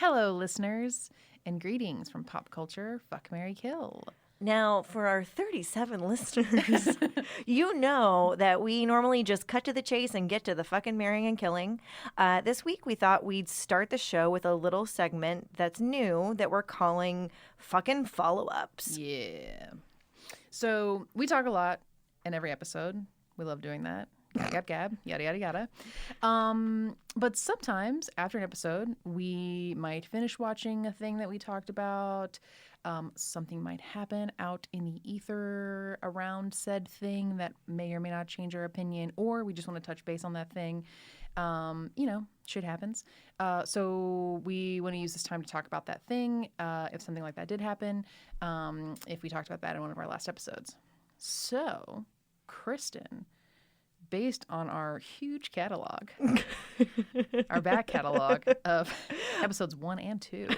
Hello, listeners, and greetings from Pop Culture Fuck, Marry, Kill. Now, for our 37 listeners, you know that we normally just cut to the chase and get to the fucking marrying and killing. This week, we thought we'd start the show with a little segment that's new that we're calling fucking follow-ups. Yeah. So we talk a lot in every episode. We love doing that. Gab, yada, yada, yada. But sometimes after an episode, we might finish watching a thing that we talked about. Something might happen out in the ether around said thing that may or may not change our opinion, or we just want to touch base on that thing. Shit happens. So we want to use this time to talk about that thing, if something like that did happen, if we talked about that in one of our last episodes. So, Kristen, based on our huge catalog, our back catalog of episodes 1 and 2,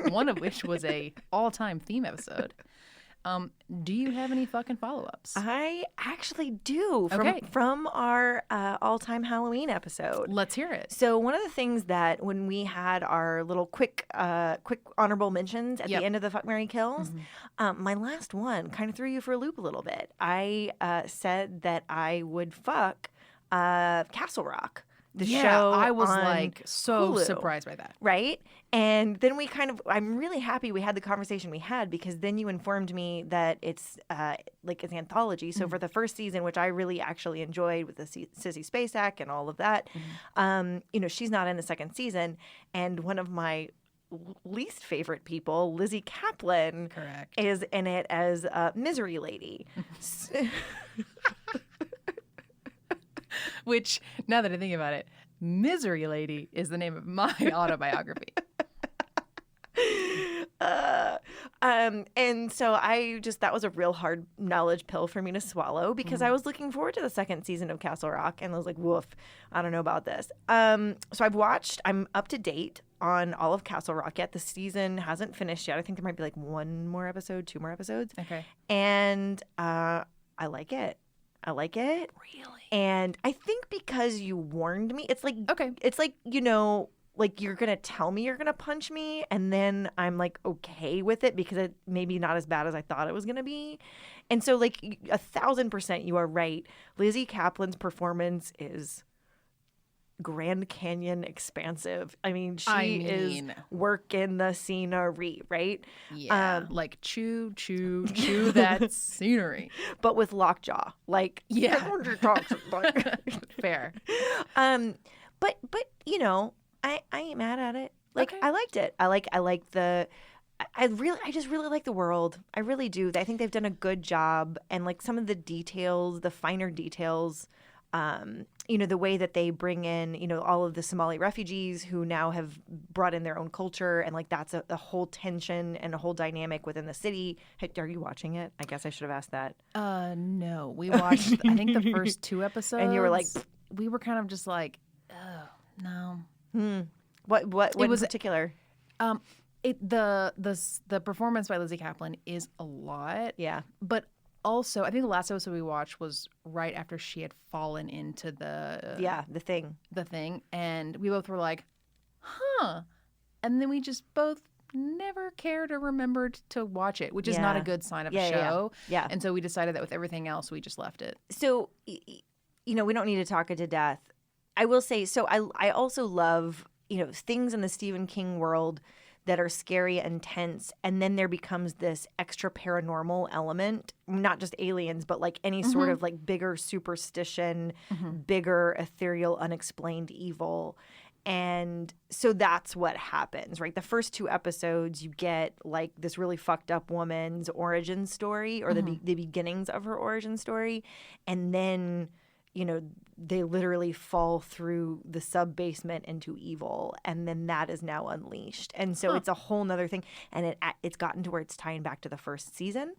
one of which was a all-time theme episode, do you have any fucking follow-ups? I actually do from our all-time Halloween episode. Let's hear it. So one of the things that when we had our little quick honorable mentions at the end of the Fuck, Marry, Kills, my last one kind of threw you for a loop a little bit. I said that I would fuck Castle Rock. The show I was on like so Hulu, surprised by that. right? And then I'm really happy we had the conversation we had, because then you informed me that it's it's anthology. So for the first season, which I really actually enjoyed with the Sissy Spacek and all of that, she's not in the second season. And one of my least favorite people, Lizzie Kaplan, is in it as Misery Lady. Which, now that I think about it, Misery Lady is the name of my autobiography. And so that was a real hard knowledge pill for me to swallow, because I was looking forward to the second season of Castle Rock, and I was like, woof, I don't know about this. So I'm up to date on all of Castle Rock yet. The season hasn't finished yet. I think there might be like 2 more episodes. Okay. And I like it. Really? And I think because you warned me, it's like, it's like, like you're going to tell me you're going to punch me, and then I'm like okay with it because it maybe not as bad as I thought it was going to be. And so like 1,000% you are right. Lizzie Kaplan's performance is Grand Canyon expansive. I mean, she is working the scenery, right? Yeah, like chew that scenery, but with lockjaw. Like, yeah, fair. But I ain't mad at it. Like, I liked it. I just really like the world. I really do. I think they've done a good job, and like some of the details, the finer details. The way that they bring in, all of the Somali refugees who now have brought in their own culture, and like that's a whole tension and a whole dynamic within the city. Hey, are you watching it? I guess I should have asked that. No, we watched I think the first 2 episodes, and you were like, we were kind of just like, oh no. What in particular? The performance by Lizzie Kaplan is a lot. Yeah, but also, I think the last episode we watched was right after she had fallen into the thing, and we both were like, huh, and then we just both never cared or remembered to watch it, which is not a good sign of a show. Yeah. And so we decided that with everything else, we just left it. So, we don't need to talk it to death. I will say, so I also love, things in the Stephen King world that are scary and tense, and then there becomes this extra paranormal element, not just aliens, but like any sort of like bigger superstition, bigger ethereal, unexplained evil. And so that's what happens, right? The first 2 episodes, you get like this really fucked up woman's origin story, or the beginnings of her origin story, and then they literally fall through the sub-basement into evil, and then that is now unleashed. And so it's a whole nother thing, and it's gotten to where it's tying back to the first season.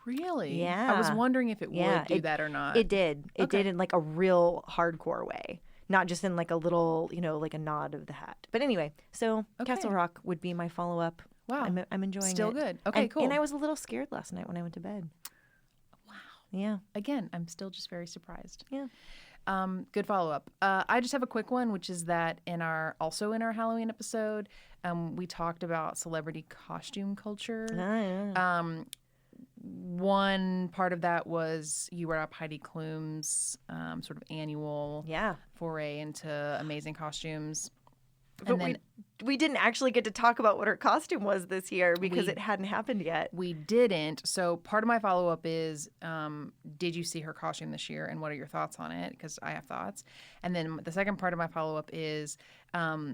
Really? Yeah. I was wondering if it would do that or not. It did. It did in like a real hardcore way, not just in like a little, like a nod of the hat. But anyway, so Castle Rock would be my follow-up. Wow. I'm enjoying it. Still good. Okay, cool. And I was a little scared last night when I went to bed. Wow. Yeah. Again, I'm still just very surprised. Yeah. Good follow-up. I just have a quick one, which is that in our Halloween episode, we talked about celebrity costume culture. One part of that was you brought up Heidi Klum's sort of annual foray into amazing costumes. But then we didn't actually get to talk about what her costume was this year because it hadn't happened yet. We didn't. So part of my follow-up is, did you see her costume this year, and what are your thoughts on it? Because I have thoughts. And then the second part of my follow-up is I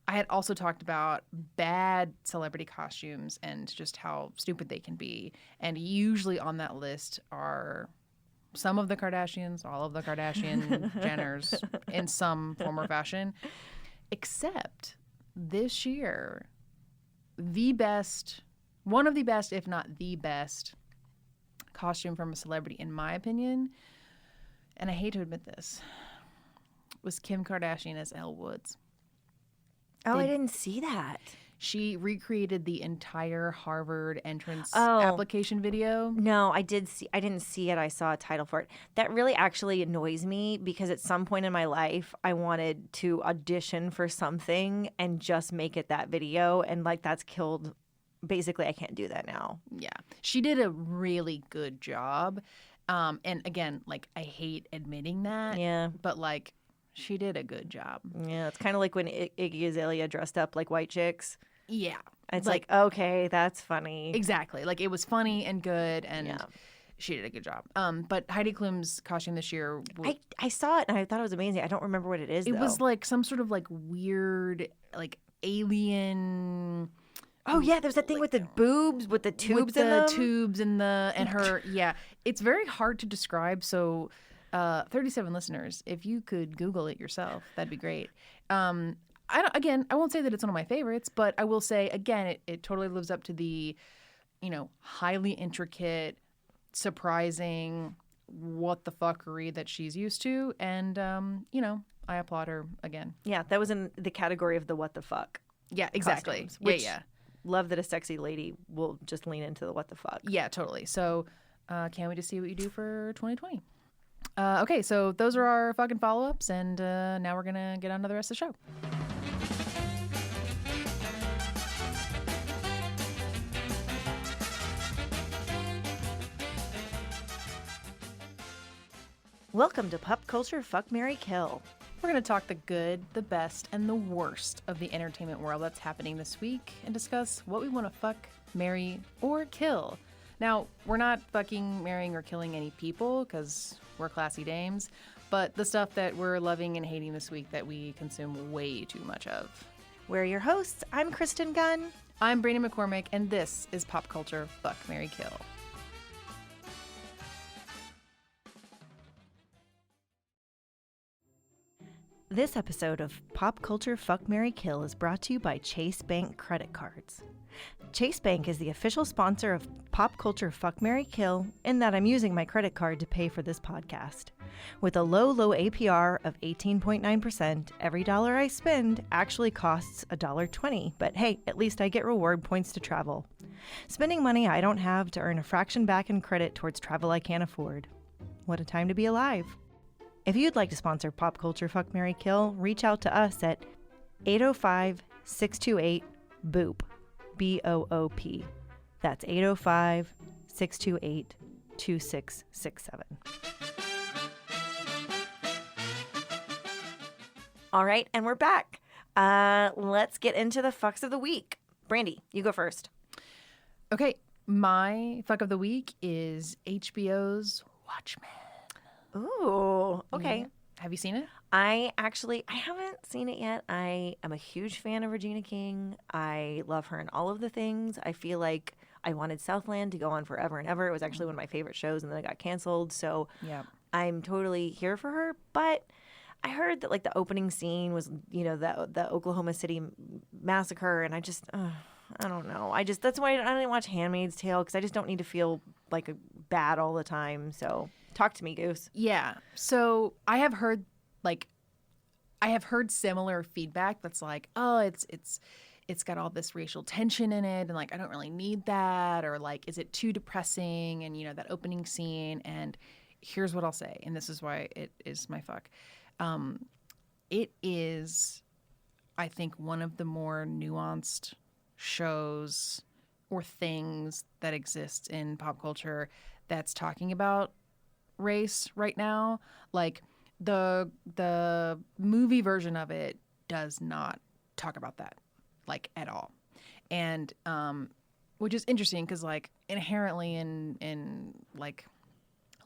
had also talked about bad celebrity costumes and just how stupid they can be. And usually on that list are some of the Kardashians, all of the Kardashian Jenners in some form or fashion. Except this year, one of the best, if not the best, costume from a celebrity, in my opinion, and I hate to admit this, was Kim Kardashian as Elle Woods. Oh, I didn't see that. She recreated the entire Harvard entrance application video. No, I didn't see it. I saw a title for it. That really actually annoys me because at some point in my life, I wanted to audition for something and just make it that video. And that's killed. Basically, I can't do that now. Yeah. She did a really good job. And again, I hate admitting that. Yeah. But she did a good job. Yeah. It's kind of like when Iggy Azalea dressed up like white chicks. Yeah. It's okay, that's funny. Exactly. It was funny and good, and she did a good job. But Heidi Klum's costume this year... I saw it, and I thought it was amazing. I don't remember what it is, It was some sort of weird, alien... Oh, yeah, there's that thing with the boobs, with the tubes in them. With the tubes and her... Yeah. It's very hard to describe, so... 37 listeners, if you could Google it yourself, that'd be great. I won't say that it's one of my favorites, but I will say, again, it totally lives up to the, highly intricate, surprising, what the fuckery that she's used to. And, I applaud her again. Yeah, that was in the category of the what the fuck. Yeah, exactly. Costumes, which love that a sexy lady will just lean into the what the fuck. Yeah, totally. So can't wait to see what you do for 2020. Okay, so those are our fucking follow-ups, and now we're going to get on to the rest of the show. Welcome to Pop Culture Fuck, Marry, Kill. We're going to talk the good, the best, and the worst of the entertainment world that's happening this week and discuss what we want to fuck, marry, or kill. Now, we're not fucking, marrying, or killing any people because we're classy dames, but the stuff that we're loving and hating this week that we consume way too much of. We're your hosts. I'm Kristen Gunn. I'm Brandi McCormick, and this is Pop Culture Fuck, Marry, Kill. This episode of Pop Culture Fuck, Marry, Kill is brought to you by Chase Bank Credit Cards. Chase Bank is the official sponsor of Pop Culture Fuck, Marry, Kill in that I'm using my credit card to pay for this podcast. With a low APR of 18.9%, every dollar I spend actually costs $1.20, but hey, at least I get reward points to travel. Spending money I don't have to earn a fraction back in credit towards travel I can't afford. What a time to be alive. If you'd like to sponsor Pop Culture Fuck, Marry, Kill, reach out to us at 805-628-BOOP. BOOP. That's 805-628-2667. All right, and we're back. Let's get into the fucks of the week. Brandi, you go first. Okay, my fuck of the week is HBO's Watchmen. Ooh, okay. Yeah. Have you seen it? I haven't seen it yet. I am a huge fan of Regina King. I love her in all of the things. I feel like I wanted Southland to go on forever and ever. It was actually one of my favorite shows, and then it got canceled. So I'm totally here for her. But I heard that the opening scene was, the Oklahoma City massacre, and I just, I don't know. That's why I didn't watch Handmaid's Tale, because I just don't need to feel bad all the time. So talk to me, Goose. Yeah. So I have heard similar feedback that's oh, it's got all this racial tension in it, and I don't really need that, or is it too depressing, and that opening scene, and here's what I'll say, and this is why it is my fuck. It is, I think, one of the more nuanced shows or things that exist in pop culture that's talking about race right now. Like the movie version of it does not talk about that, like, at all. And which is interesting because, like, inherently in like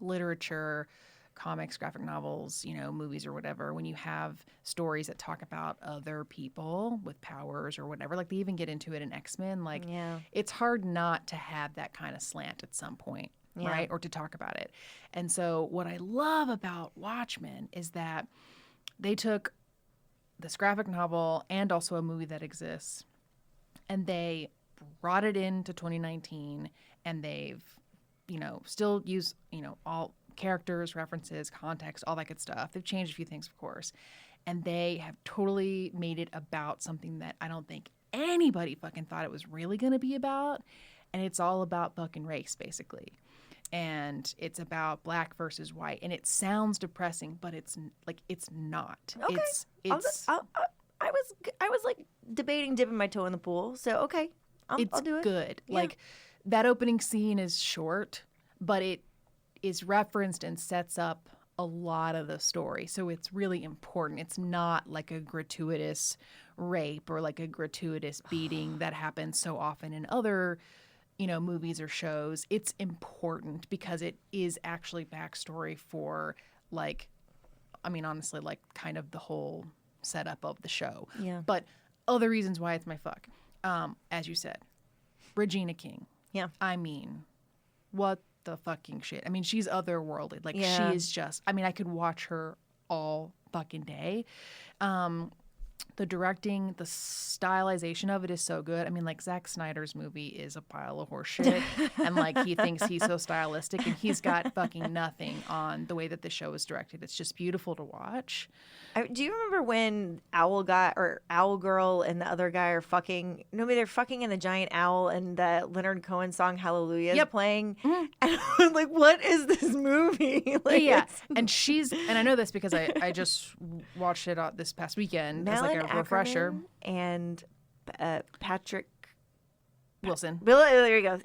literature, comics, graphic novels, you know, movies or whatever, when you have stories that talk about other people with powers or whatever, like they even get into it in X-Men, like it's hard not to have that kind of slant at some point, right? Or to talk about it. And so what I love about Watchmen is that they took this graphic novel and also a movie that exists and they brought it into 2019 and they've, you know, still use, you know, all characters, references, context, all that good stuff. They've changed a few things, of course. And they have totally made it about something that I don't think anybody fucking thought it was really going to be about. And it's all about fucking race, basically. And it's about black versus white. And it sounds depressing, but it's like, it's not. Okay. I was like debating dipping my toe in the pool. So, okay, I'll do it. It's good. Yeah. Like that opening scene is short, but it is referenced and sets up a lot of the story. So it's really important. It's not like a gratuitous rape or like a gratuitous beating that happens so often in other, you know, movies or shows. It's important because it is actually backstory for, like, I mean, honestly, like kind of the whole setup of the show. Yeah. But other reasons why it's my fuck. As you said, Regina King. Yeah. I mean, what the fucking shit. I mean, she's otherworldly. Like, she is just, I mean, I could watch her all fucking day. The directing, the stylization of it is so good. I mean, like, Zack Snyder's movie is a pile of horse shit. And, like, he thinks he's so stylistic, and he's got fucking nothing on the way that the show is directed. It's just beautiful to watch. Do you remember when Owl Girl and the other guy are fucking? No, they're fucking in the giant owl, and the Leonard Cohen song "Hallelujah" is playing. Mm-hmm. And I'm like, what is this movie? Like, yeah, and I know this because I just watched it this past weekend as like a refresher. And Patrick Wilson. There you go.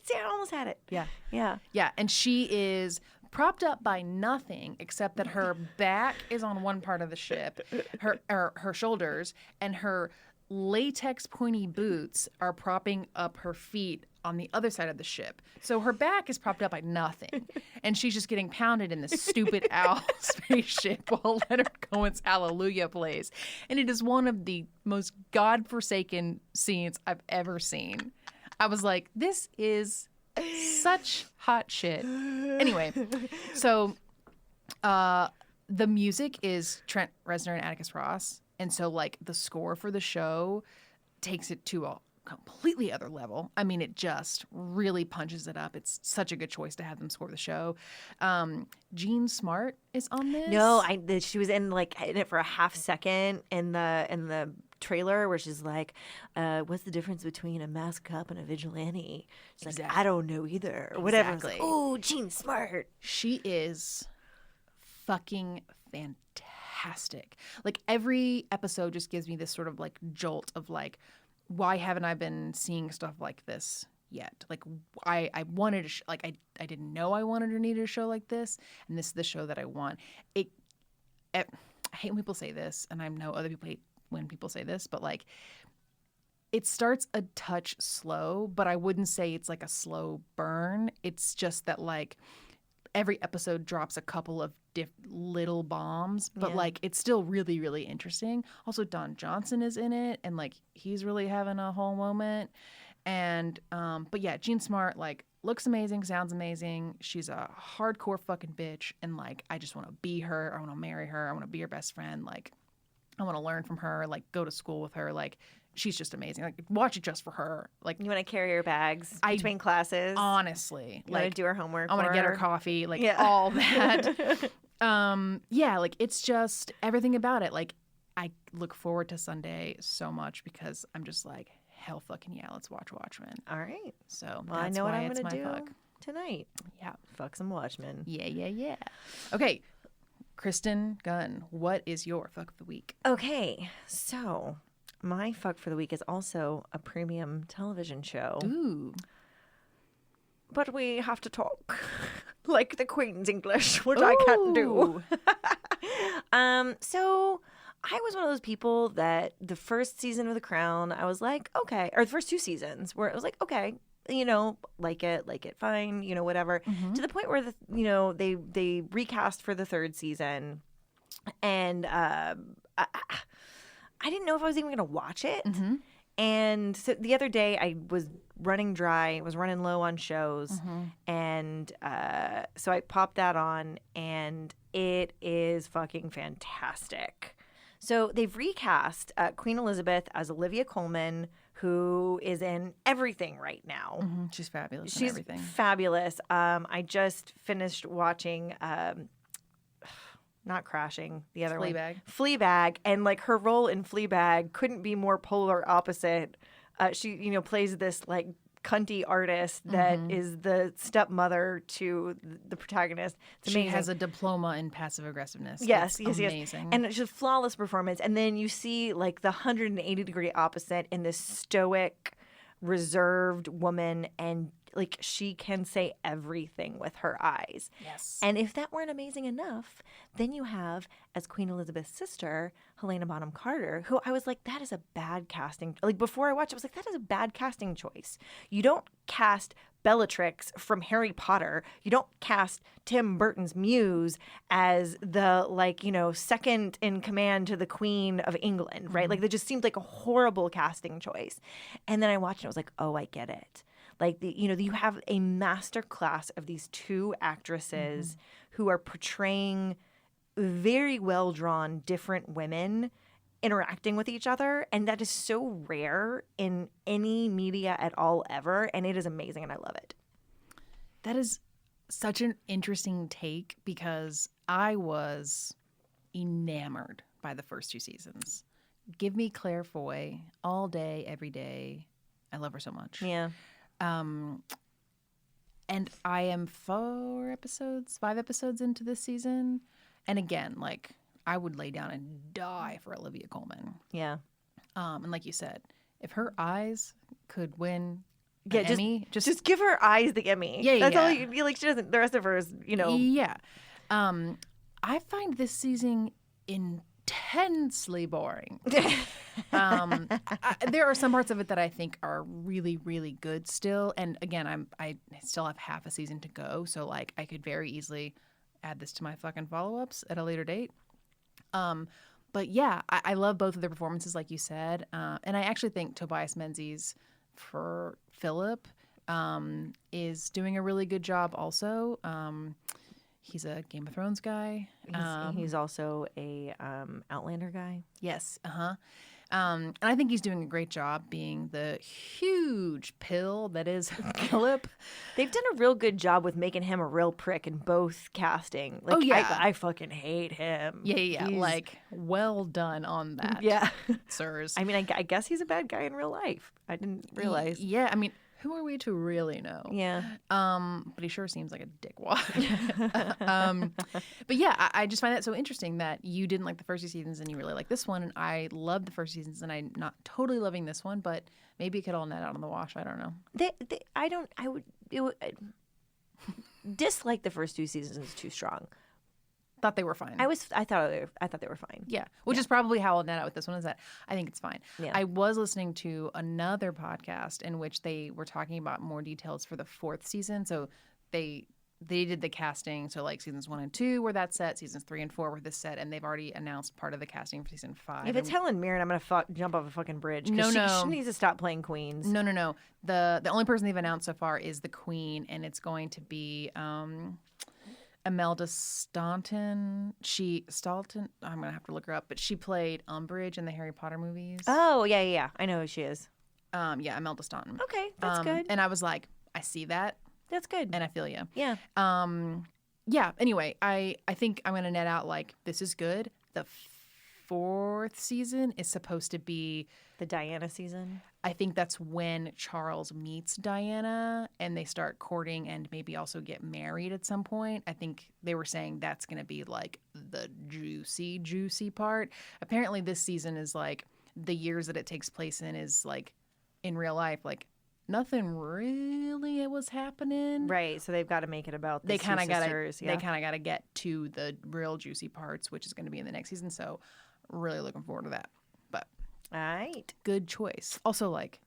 See, I almost had it. Yeah, and she is propped up by nothing except that her back is on one part of the ship, her shoulders, and her latex pointy boots are propping up her feet on the other side of the ship. So her back is propped up by nothing, and she's just getting pounded in this stupid owl spaceship while Leonard Cohen's Hallelujah plays. And it is one of the most godforsaken scenes I've ever seen. I was like, this is such hot shit. Anyway, so the music is Trent Reznor and Atticus Ross. And so, like, the score for the show takes it to a completely other level. I mean, it just really punches it up. It's such a good choice to have them score the show. Jean Smart is on this. No, she was in it for a half second in the trailer where she's like, what's the difference between a masked cop and a vigilante? She's like, I don't know either. Or whatever. Exactly. Like, oh, Jean Smart. She is fucking fantastic. Like, every episode just gives me this sort of like jolt of like, why haven't I been seeing stuff like this yet? Like, I wanted I didn't know I wanted or needed a show like this, and this is the show that I want. I hate when people say this, and I know other people hate when people say this, but like, it starts a touch slow, but I wouldn't say it's like a slow burn. It's just that like every episode drops a couple of little bombs, but like it's still really, really interesting. Also, Don Johnson is in it, and like he's really having a whole moment. And but yeah, Jean Smart like looks amazing, sounds amazing. She's a hardcore fucking bitch, and like I just want to be her. I want to marry her. I want to be her best friend. Like I want to learn from her. Like go to school with her. Like she's just amazing. Like watch it just for her. Like you want to carry her bags between classes. Honestly, you want to do her homework. I want to get her coffee. Like all that. Yeah, like it's just everything about it. Like I look forward to Sunday so much because I'm just like, hell fucking yeah, let's watch Watchmen. All right. So well, I know what I'm gonna do. Fuck. tonight. Yeah. Fuck some Watchmen. Yeah. Okay, Kristen Gunn, what is your fuck of the week? Okay, so my fuck for the week is also a premium television show. Ooh. But we have to talk like the Queen's English, which I can't do. So I was one of those people that the first season of The Crown, I was like, okay, or the first 2 seasons where it was like, okay, like it, fine, whatever. Mm-hmm. To the point where they recast for the 3rd season, and I didn't know if I was even going to watch it. Mm-hmm. And so the other day I was running dry, was running low on shows, and so I popped that on, and it is fucking fantastic. So they've recast Queen Elizabeth as Olivia Colman, who is in everything right now. Mm-hmm. She's fabulous. She's in everything. fabulous. I just finished watching not Crashing, the other one. Fleabag. And like her role in Fleabag couldn't be more polar opposite. She, plays this like cunty artist that is the stepmother to the protagonist. It's amazing. She has a diploma in passive aggressiveness. Yes. Amazing. And it's just a flawless performance. And then you see like the 180-degree opposite in this stoic, reserved woman, and like she can say everything with her eyes. Yes. And if that weren't amazing enough, then you have, as Queen Elizabeth's sister, Helena Bonham Carter, who I was like, that is a bad casting. Like before I watched it, I was like, that is a bad casting choice. You don't cast Bellatrix from Harry Potter. You don't cast Tim Burton's muse as the second in command to the Queen of England, right? Like that just seemed like a horrible casting choice. And then I watched it, I was like, oh, I get it. Like, you have a master class of these 2 actresses who are portraying very well-drawn different women interacting with each other. And that is so rare in any media at all ever. And it is amazing, and I love it. That is such an interesting take because I was enamored by the first 2 seasons. Give me Claire Foy all day, every day. I love her so much. Yeah. And I am 5 episodes into this season. And again, like I would lay down and die for Olivia Colman. Yeah. And like you said, if her eyes could win an Emmy, just give her eyes the Emmy. Yeah, That's yeah. all you like. She doesn't. The rest of her is, Yeah. I find this season intensely boring. There are some parts of it that I think are really, really good still. And again, I still have half a season to go. So like I could very easily add this to my fucking follow-ups at a later date. But yeah, I love both of their performances, like you said. And I actually think Tobias Menzies for Philip is doing a really good job also. He's a Game of Thrones guy. He's also a Outlander guy. Yes. And I think he's doing a great job being the huge pill that is Philip. They've done a real good job with making him a real prick in both casting. Like, oh, yeah. I fucking hate him. Yeah. Like, well done on that. Yeah. Sirs. I mean, I guess he's a bad guy in real life. I didn't realize. Yeah. I mean, who are we to really know? Yeah. But he sure seems like a dickwad. But yeah, I just find that so interesting that you didn't like the first 2 seasons and you really like this one. And I loved the first seasons and I'm not totally loving this one, but maybe it could all net out on the wash. I don't know. I would dislike the first 2 seasons is too strong. Thought they were fine. I thought they were fine. Yeah, which is probably how I'll net out with this one is that I think it's fine. Yeah. I was listening to another podcast in which they were talking about more details for the 4th season. So they did the casting. So like seasons 1 and 2 were that set, seasons 3 and 4 were this set, and they've already announced part of the casting for season 5. If it's Helen Mirren, I'm gonna jump off a fucking bridge. No. She needs to stop playing queens. No. The only person they've announced so far is the Queen, and it's going to be Imelda Staunton. I'm going to have to look her up, but she played Umbridge in the Harry Potter movies. Oh, yeah. I know who she is. Yeah, Imelda Staunton. Okay, that's good. And I was like, I see that. That's good. And I feel you. Yeah. Yeah, anyway, I think I'm going to net out like, this is good. The 4th season is supposed to be The Diana season. I think that's when Charles meets Diana and they start courting and maybe also get married at some point. I think they were saying that's going to be like the juicy part. Apparently this season is like the years that it takes place in is like in real life, like nothing really was happening. Right. So they've got to make it about the They kind of got sisters. to get to the real juicy parts, which is going to be in the next season. So really looking forward to that. But All right. good choice. Also, like,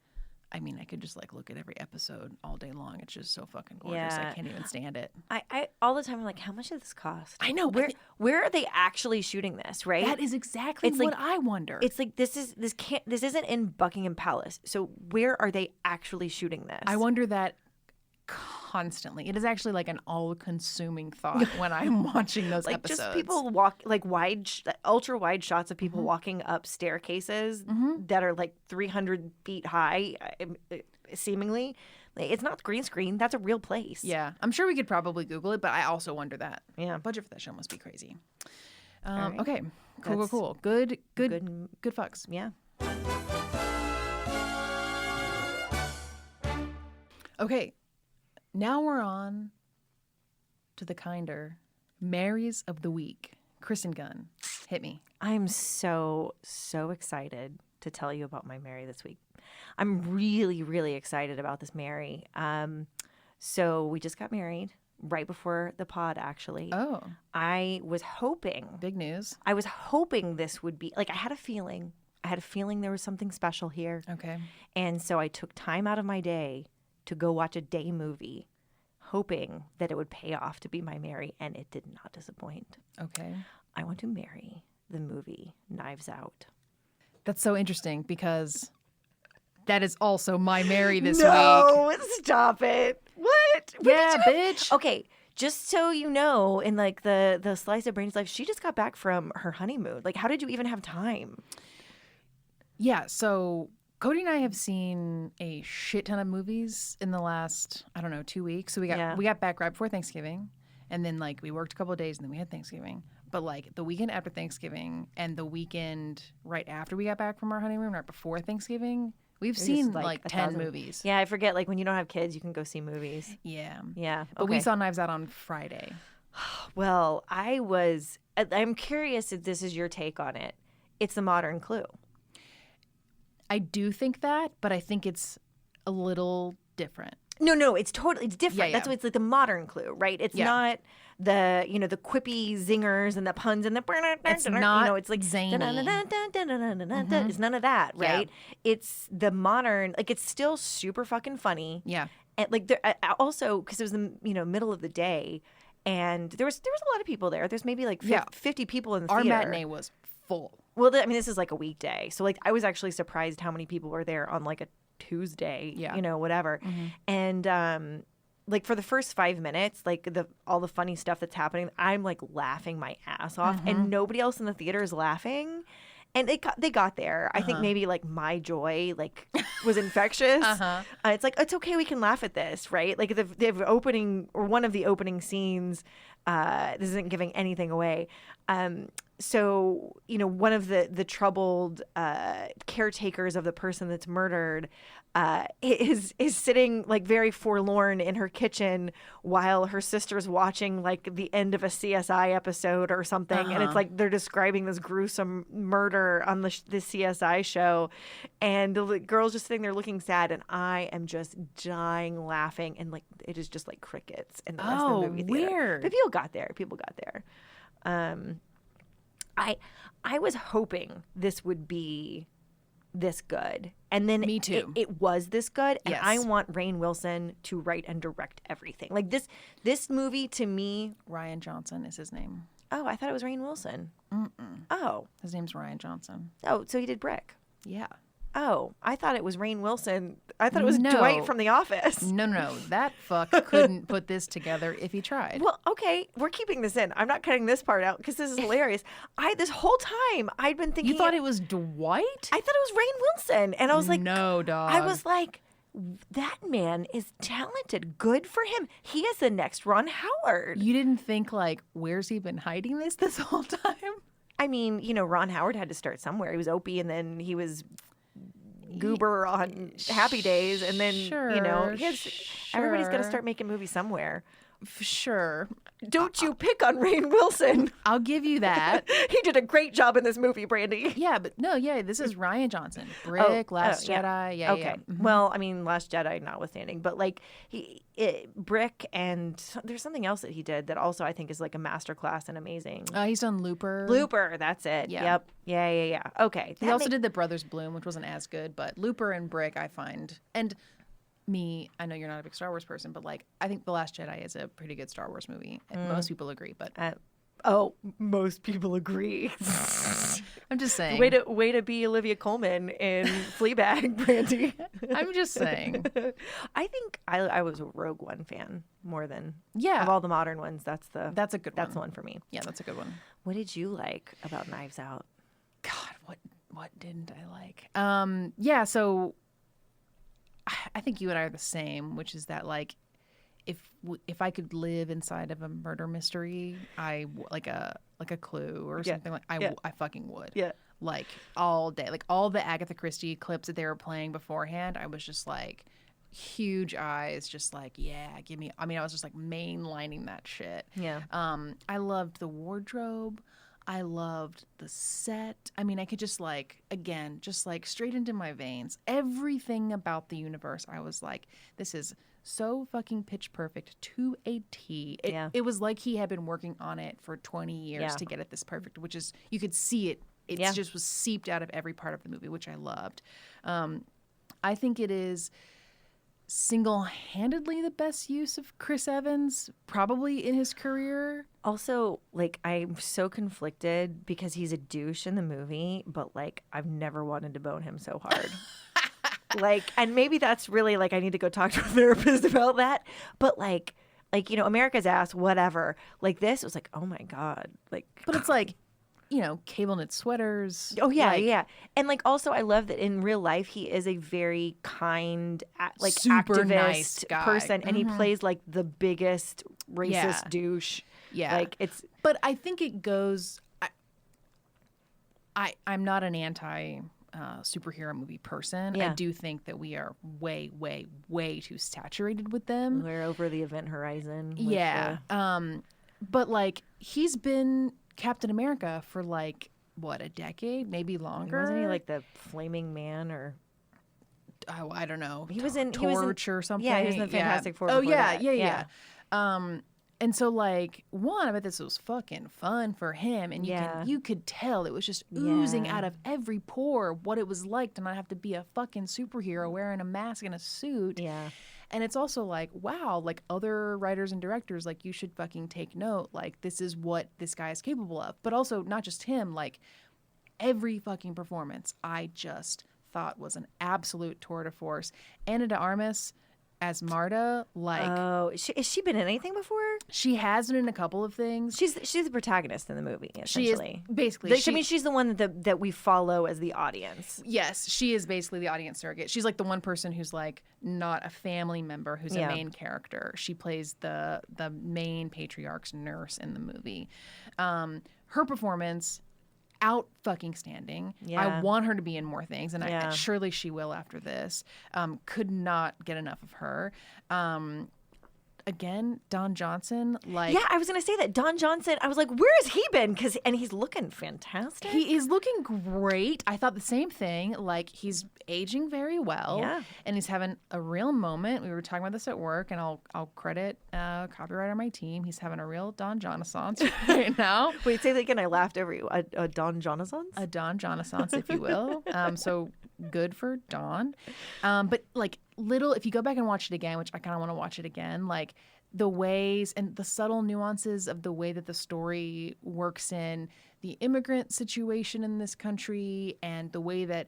I mean, I could just like look at every episode all day long. It's just so fucking gorgeous. Yeah. I can't even stand it. I all the time I'm like, how much did this cost? I know. Where are they actually shooting this? Right. That is exactly It's what like- I wonder. It's like this isn't in Buckingham Palace. So where are they actually shooting this? I wonder that constantly. It is actually like an all-consuming thought when I'm watching those like episodes. just people walk like ultra wide shots of people walking up staircases that are like 300 feet high, seemingly. Like, it's not green screen. That's a real place. Yeah, I'm sure we could probably Google it, but I also wonder that. Yeah. Budget for that show must be crazy. right. Okay, cool. That's Good good. fucks. Yeah. Okay, now we're on to the kinder Marys of the Week. Kristen Gunn, hit me. I'm so excited to tell you about my Mary this week. I'm really excited about this Mary. So we just got married right before the pod, actually. Oh, I was hoping big news. this would be like, I had a feeling there was something special here. Okay. And so I took time out of my day to go watch a day movie, hoping that it would pay off to be my Mary, and it did not disappoint. Okay. I want to marry the movie Knives Out. That's so interesting because that is also my Mary this week. No, stop it. What? Yeah, bitch. Okay, just so you know, in like the slice of Brandy's life, she just got back from her honeymoon. Like, how did you even have time? Yeah, so Cody and I have seen a shit ton of movies in the last, 2 weeks. So we got back right before Thanksgiving, and then like we worked a couple of days, and then we had Thanksgiving. But like the weekend after Thanksgiving and the weekend right after we got back from our honeymoon, right before Thanksgiving, we've seen like 10 movies. Yeah, I forget. Like when you don't have kids, you can go see movies. Yeah. Yeah, But we okay. saw Knives Out on Friday. Well, I'm curious if this is your take on it. It's the modern Clue. I do think that, but I think it's a little different. No, it's different. Yeah. That's why it's like the modern Clue, right? It's not the the quippy zingers and the puns and the It's not it's like zany. It's none of that, right? It's the modern, like it's still super fucking funny. Yeah. And like there also because it was the middle of the day, and there was a lot of people there. There's maybe like 50 people in the Our theater. matinee was full. Well, this is like a weekday, so like I was actually surprised how many people were there on like a Tuesday, whatever. And like for the first 5 minutes, like all the funny stuff that's happening, I'm like laughing my ass off, and nobody else in the theater is laughing. And they got there. I think maybe like my joy like was infectious. It's like, it's okay, we can laugh at this, right? Like the opening, or one of the opening scenes, this isn't giving anything away. So, one of the troubled caretakers of the person that's murdered is sitting like very forlorn in her kitchen while her sister's watching like the end of a CSI episode or something. And it's like they're describing this gruesome murder on the CSI show. And the girl's just sitting there looking sad. And I am just dying laughing. And like it is just like crickets in the rest of the movie theater. Weird. But people got there. I was hoping this would be this good, and then Me too. It was this good, and Yes. I want Rainn Wilson to write and direct everything. Like this movie to me. Ryan Johnson is his name. Oh, I thought it was Rainn Wilson. Oh, His name's Ryan Johnson. so he did Brick. Yeah. Oh, I thought it was Rainn Wilson. I thought it was No. Dwight from The Office. No. That fuck couldn't put this together if he tried. Well, okay, we're keeping this in. I'm not cutting this part out because this is hilarious. This whole time I'd been thinking You thought it was Dwight? I thought it was Rainn Wilson, and I was like, no, dog. I was like, that man is talented. Good for him. He is the next Ron Howard. You didn't think like, where's he been hiding this whole time? I mean, Ron Howard had to start somewhere. He was Opie, and then he was Goober on Happy Days, and then everybody's got to start making movies somewhere. Sure. Don't you pick on Rainn Wilson. I'll give you that. He did a great job in this movie, Brandi. Yeah, but this is Rian Johnson. Brick, Last Jedi. Yeah, okay. yeah. Mm-hmm. Well, I mean, Last Jedi notwithstanding, but like Brick, and there's something else that he did that also I think is like a masterclass and amazing. He's done Looper. Looper, that's it. Yeah. Yep. Yeah. Okay. He also did The Brothers Bloom, which wasn't as good, but Looper and Brick I find, and I know you're not a big Star Wars person, but like I think The Last Jedi is a pretty good Star Wars movie. Most people agree, but most people agree. I'm just saying. Way to be Olivia Colman in Fleabag, Brandi. I'm just saying. I think I was a Rogue One fan more than of all the modern ones. That's a good one. That's the one for me. Yeah, that's a good one. What did you like about Knives Out? God, what didn't I like? So I think you and I are the same, which is that like if I could live inside of a murder mystery, like a Clue or something I fucking would. Yeah. Like all day, like all the Agatha Christie clips that they were playing beforehand, I was just like huge eyes, just like give me. I mean, I was just like mainlining that shit. Yeah. I loved the wardrobe. I loved the set. I mean, I could just straight into my veins. Everything about the universe, I was like, this is so fucking pitch perfect to a T. It was like he had been working on it for 20 years to get it this perfect, which is, you could see it. It just was seeped out of every part of the movie, which I loved. I think it is single-handedly the best use of Chris Evans probably in his career. Also, like, I'm so conflicted because he's a douche in the movie, but like I've never wanted to bone him so hard. Like, and maybe that's really like I need to go talk to a therapist about that, but like America's Ass, whatever. Like, this was like, oh my God. Like, but it's like, cable knit sweaters. Oh, yeah, yeah. And, like, also I love that in real life he is a very kind, like, super activist nice guy. person. And he plays, like, the biggest racist douche. Yeah. Like, it's... But I think it goes... I'm not an anti... superhero movie person. I do think that we are way, way, way too saturated with them. We're over the event horizon. Yeah. But, like, he's been... Captain America for like a decade, maybe longer. Wasn't he like the Flaming Man or? Oh, I don't know. He was in Torch or something. Yeah, he was in the Fantastic Four. Oh yeah. And so like I bet this was fucking fun for him, and you could tell it was just oozing out of every pore what it was like to not have to be a fucking superhero wearing a mask and a suit. Yeah. And it's also like, wow, like other writers and directors, like you should fucking take note. Like this is what this guy is capable of. But also not just him, like every fucking performance I just thought was an absolute tour de force. Ana de Armas as Marta, like... Oh, has she been in anything before? She has been in a couple of things. She's the protagonist in the movie, essentially. She is, basically. She's the one that we follow as the audience. Yes, she is basically the audience surrogate. She's like the one person who's like not a family member, who's a main character. She plays the main patriarch's nurse in the movie. Her performance... out fucking standing. Yeah. I want her to be in more things, and surely she will after this. Could not get enough of her. Again, Don Johnson, like... Yeah, I was going to say that. Don Johnson, I was like, where has he been? And he's looking fantastic. He is looking great. I thought the same thing. Like, he's aging very well. Yeah. And he's having a real moment. We were talking about this at work, and I'll credit copyright on my team. He's having a real Don Jonassance right now. Wait, say that again. I laughed over you. A Don Jonassance? A Don Jonassance, if you will. So good for Don. But, like, if you go back and watch it again, which I kind of want to watch it again, like the ways and the subtle nuances of the way that the story works in the immigrant situation in this country and the way that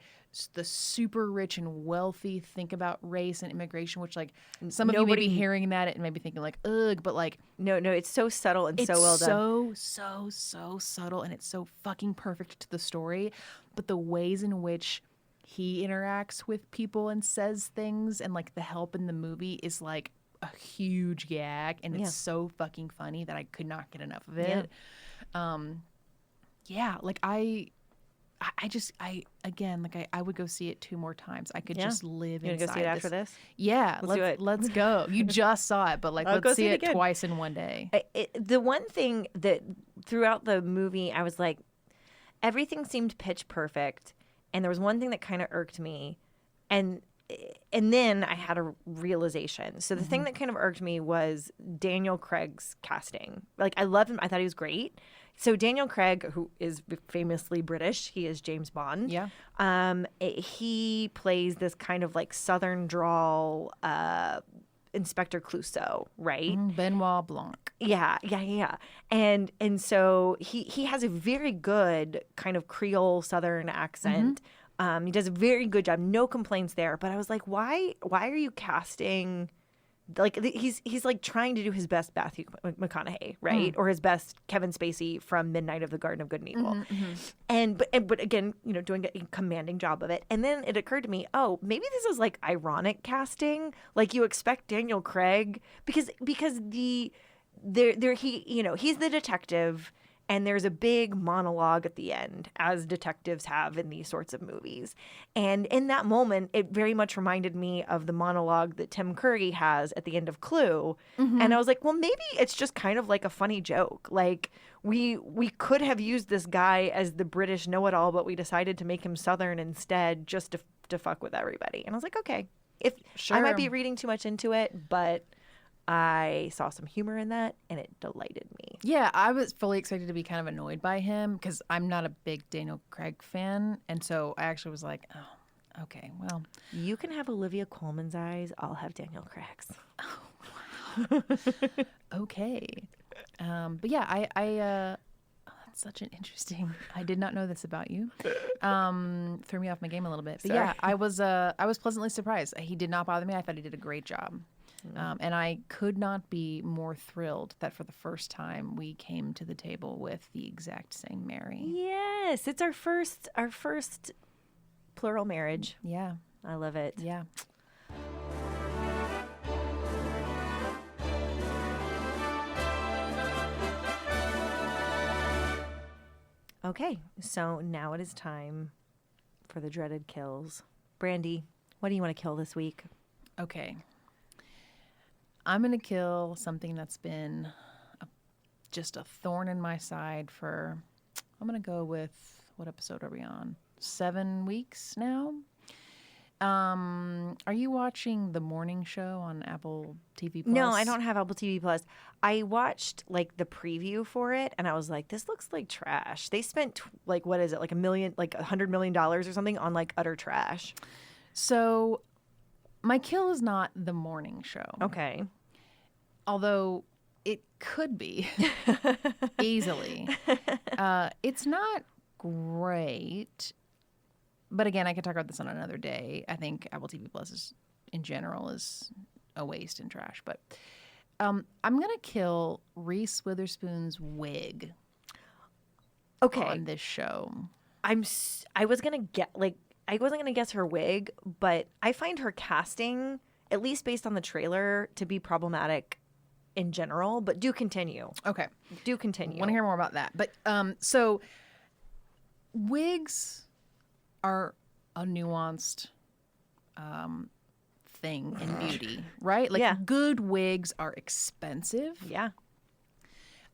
the super rich and wealthy think about race and immigration, which like some of you may be hearing that and maybe thinking like, ugh, but like, no, it's so subtle and so well done. So subtle, and it's so fucking perfect to the story. But the ways in which he interacts with people and says things and like the help in the movie is like a huge gag, and it's so fucking funny that I could not get enough of it. yeah, like I again, like I would go see it 2 more times. I could Yeah. just live You inside gonna go see it after this? Yeah, Let's do it. let's go. You just saw it, but like I'll go let's see see it it again. twice in one day. The one thing that throughout the movie, I was like, everything seemed pitch perfect, and there was one thing that kind of irked me, and then I had a realization. So the thing that kind of irked me was Daniel Craig's casting. Like, I love him. I thought he was great. So Daniel Craig, who is famously British, he is James Bond. Yeah. He plays this kind of like Southern drawl Inspector Clouseau, right? Benoit Blanc. Yeah. And so he has a very good kind of Creole Southern accent. He does a very good job. No complaints there. But I was like, why are you casting? Like he's like trying to do his best Matthew McConaughey, right? Or his best Kevin Spacey from Midnight of the Garden of Good and Evil. But again, doing a commanding job of it. And then it occurred to me, oh, maybe this is like ironic casting. Like you expect Daniel Craig because he's the detective. And there's a big monologue at the end, as detectives have in these sorts of movies. And in that moment, it very much reminded me of the monologue that Tim Curry has at the end of Clue. And I was like, well, maybe it's just kind of like a funny joke. Like, we could have used this guy as the British know-it-all, but we decided to make him Southern instead just to fuck with everybody. And I was like, okay. I might be reading too much into it, but I saw some humor in that, and it delighted me. Yeah, I was fully expected to be kind of annoyed by him because I'm not a big Daniel Craig fan. And so I actually was like, oh, okay, well. You can have Olivia Colman's eyes. I'll have Daniel Craig's. Oh, wow. Okay. But yeah, that's such an interesting, I did not know this about you. Threw me off my game a little bit. But yeah, I was pleasantly surprised. He did not bother me. I thought he did a great job. And I could not be more thrilled that for the first time we came to the table with the exact same Mary. Yes, it's our first plural marriage. Yeah. I love it. Yeah. Okay, so now it is time for the dreaded kills. Brandi, what do you want to kill this week? Okay. I'm going to kill something that's been just a thorn in my side for, I'm going to go with, what episode are we on? 7 weeks now? Are you watching The Morning Show on Apple TV Plus? No, I don't have Apple TV Plus. I watched like the preview for it, and I was like, this looks like trash. They spent like, what is it, like $100 million or something on like utter trash. So my kill is not The Morning Show. Okay. Although it could be easily. It's not great. But again, I could talk about this on another day. I think Apple TV Plus in general is a waste and trash. But I'm gonna kill Reese Witherspoon's wig. Okay. On this show, I wasn't gonna guess her wig, but I find her casting, at least based on the trailer, to be problematic in general. But do continue. Okay. Do continue. Want to hear more about that? But so wigs are a nuanced thing in beauty, right? Like good wigs are expensive. Yeah.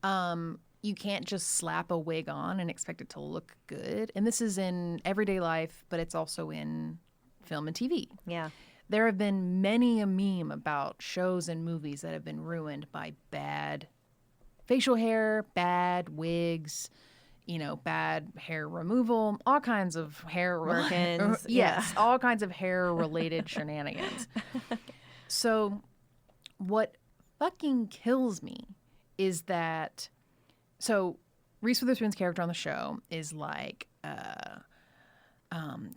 You can't just slap a wig on and expect it to look good. And this is in everyday life, but it's also in film and TV. Yeah. There have been many a meme about shows and movies that have been ruined by bad facial hair, bad wigs, bad hair removal, all kinds of hair Merkins. Yes, all kinds of hair related shenanigans. So what fucking kills me is that, so Reese Witherspoon's character on the show is like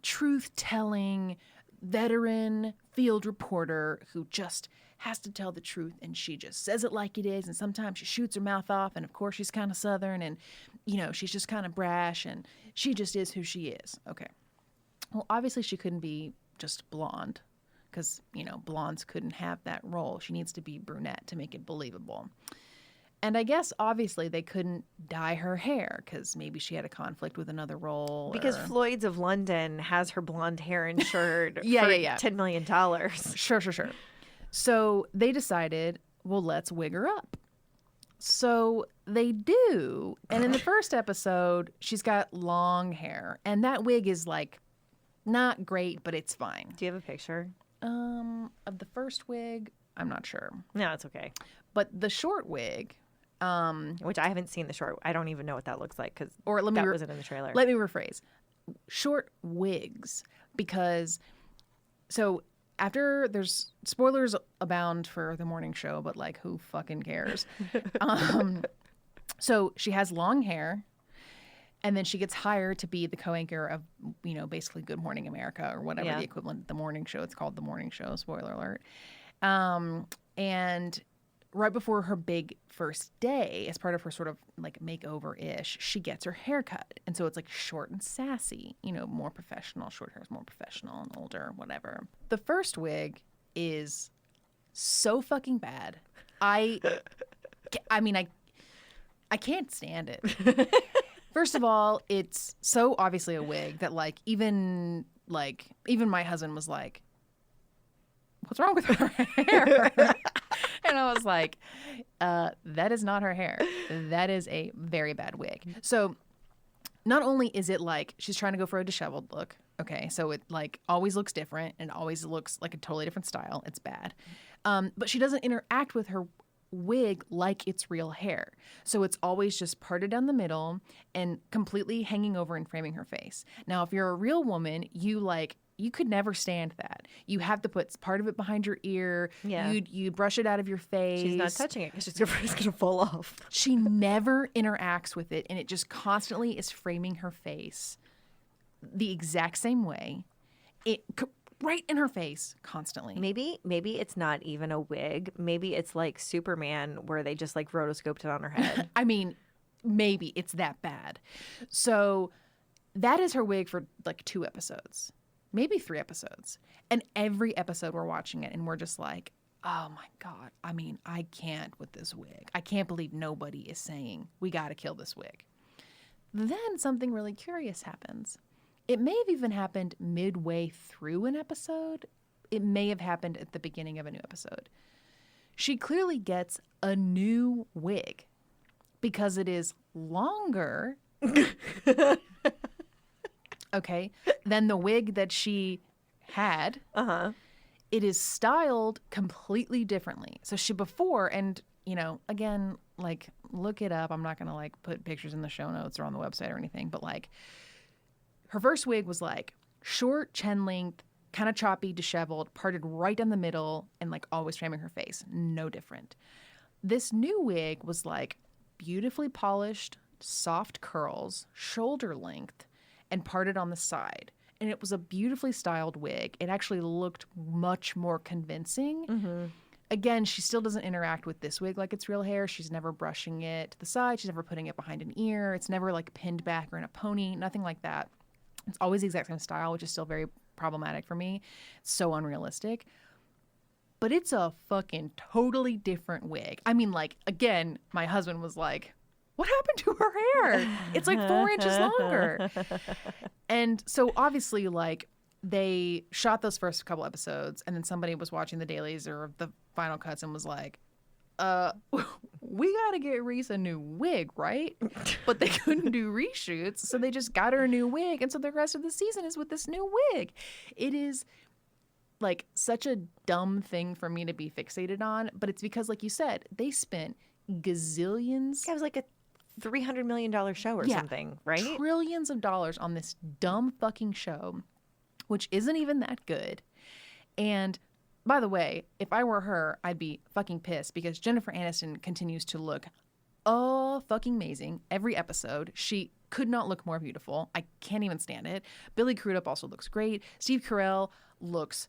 truth-telling veteran field reporter who just has to tell the truth, and she just says it like it is, and sometimes she shoots her mouth off, and of course she's kind of Southern, and she's just kind of brash, and she just is who she is. Okay. Well, obviously she couldn't be just blonde because blondes couldn't have that role. She needs to be brunette to make it believable. And I guess obviously they couldn't dye her hair because maybe she had a conflict with another role. Because or... Floyd's of London has her blonde hair insured Yeah, for yeah. $10 million. Sure. So they decided, well, let's wig her up. So they do. And in the first episode, she's got long hair. And that wig is like not great, but it's fine. Do you have a picture? Of the first wig, I'm not sure. No, it's okay. But the short wig, which I haven't seen the short. I don't even know what that looks like because let me wasn't in the trailer. Let me rephrase. Short wigs, because so after there's spoilers abound for the morning show, but like who fucking cares? So she has long hair, and then she gets hired to be the co-anchor of, basically Good Morning America or whatever the equivalent of the morning show. It's called the morning show. Spoiler alert. And right before her big first day, as part of her sort of like makeover-ish, she gets her hair cut. And so it's like short and sassy, more professional. Short hair is more professional and older, whatever. The first wig is so fucking bad. I can't stand it. First of all, it's so obviously a wig that even my husband was like, what's wrong with her hair? And I was like, that is not her hair. That is a very bad wig. So not only is it like she's trying to go for a disheveled look. Okay, so it like always looks different and always looks like a totally different style. It's bad. But she doesn't interact with her wig like it's real hair. So it's always just parted down the middle and completely hanging over and framing her face. Now, if you're a real woman, you could never stand that. You have to put part of it behind your ear. Yeah. You brush it out of your face. She's not touching it because she's afraid it's going to fall off. She never interacts with it, and it just constantly is framing her face the exact same way. Right in her face constantly. Maybe it's not even a wig. Maybe it's like Superman where they just like rotoscoped it on her head. I mean, maybe it's that bad. So that is her wig for like 2 episodes. Maybe 3 episodes. And every episode we're watching it and we're just like, oh my God. I mean, I can't with this wig. I can't believe nobody is saying we got to kill this wig. Then something really curious happens. It may have even happened midway through an episode. It may have happened at the beginning of a new episode. She clearly gets a new wig because it is longer. Okay, than the wig that she had. It is styled completely differently. So she before, and again, like look it up. I'm not gonna like put pictures in the show notes or on the website or anything, but like her first wig was like short, chin length, kind of choppy, disheveled, parted right down the middle, and like always framing her face. No different. This new wig was like beautifully polished, soft curls, shoulder length, and parted on the side. And it was a beautifully styled wig. It actually looked much more convincing. Mm-hmm. Again, she still doesn't interact with this wig like it's real hair. She's never brushing it to the side. She's never putting it behind an ear. It's never like pinned back or in a pony, nothing like that. It's always the exact same style, which is still very problematic for me. It's so unrealistic. But it's a fucking totally different wig. I mean, like, again, my husband was like, what happened to her hair? It's like 4 inches longer. And so obviously, like, they shot those first couple episodes, and then somebody was watching the dailies or the final cuts and was like, we got to get Reese a new wig, right? But they couldn't do reshoots, so they just got her a new wig. And so the rest of the season is with this new wig. It is like such a dumb thing for me to be fixated on, but it's because, like you said, they spent gazillions. It was like a $300 million show or something, right? Trillions of dollars on this dumb fucking show, which isn't even that good. And by the way, if I were her, I'd be fucking pissed because Jennifer Aniston continues to look fucking amazing every episode. She could not look more beautiful. I can't even stand it. Billy Crudup also looks great. Steve Carell looks